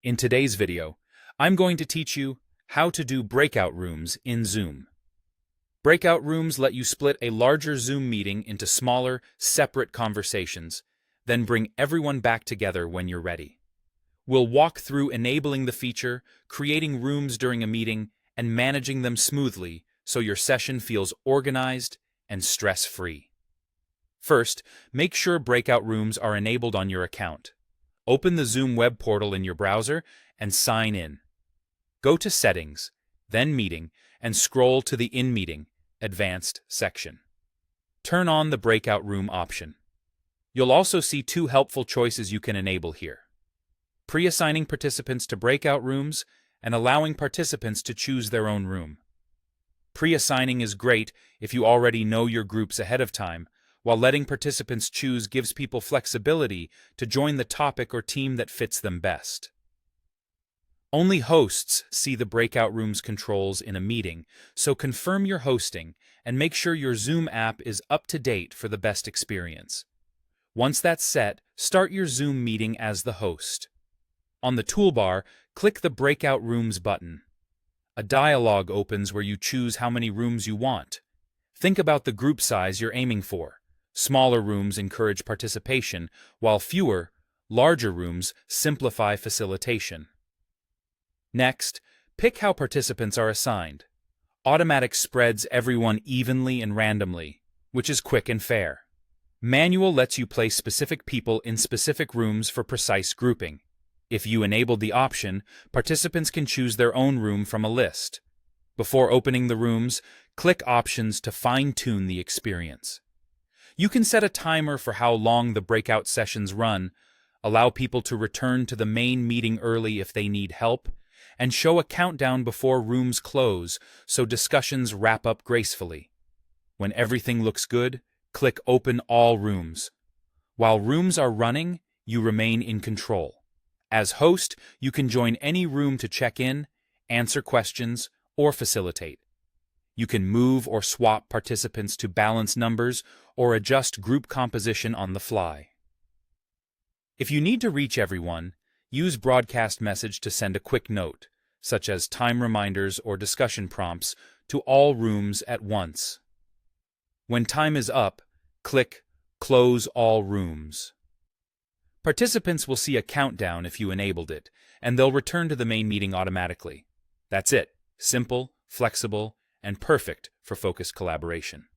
In today's video, I'm going to teach you how to do breakout rooms in Zoom. Breakout rooms let you split a larger Zoom meeting into smaller, separate conversations, then bring everyone back together when you're ready. We'll walk through enabling the feature, creating rooms during a meeting, and managing them smoothly so your session feels organized and stress-free. First, make sure breakout rooms are enabled on your account. Open the Zoom web portal in your browser and sign in. Go to Settings, then Meeting, and scroll to the In Meeting, Advanced section. Turn on the Breakout Room option. You'll also see two helpful choices you can enable here: pre-assigning participants to breakout rooms and allowing participants to choose their own room. Pre-assigning is great if you already know your groups ahead of time, while letting participants choose gives people flexibility to join the topic or team that fits them best. Only hosts see the breakout rooms controls in a meeting, so confirm your hosting and make sure your Zoom app is up to date for the best experience. Once that's set, start your Zoom meeting as the host. On the toolbar, click the Breakout Rooms button. A dialog opens where you choose how many rooms you want. Think about the group size you're aiming for. Smaller rooms encourage participation, while fewer, larger rooms simplify facilitation. Next, pick how participants are assigned. Automatic spreads everyone evenly and randomly, which is quick and fair. Manual lets you place specific people in specific rooms for precise grouping. If you enabled the option, participants can choose their own room from a list. Before opening the rooms, click Options to fine-tune the experience. You can set a timer for how long the breakout sessions run, allow people to return to the main meeting early if they need help, and show a countdown before rooms close so discussions wrap up gracefully. When everything looks good, click Open All Rooms. While rooms are running, you remain in control. As host, you can join any room to check in, answer questions, or facilitate. You can move or swap participants to balance numbers or adjust group composition on the fly. If you need to reach everyone, use broadcast message to send a quick note, such as time reminders or discussion prompts, to all rooms at once. When time is up, click Close All Rooms. Participants will see a countdown if you enabled it, and they'll return to the main meeting automatically. That's it. Simple, flexible, and perfect for focused collaboration.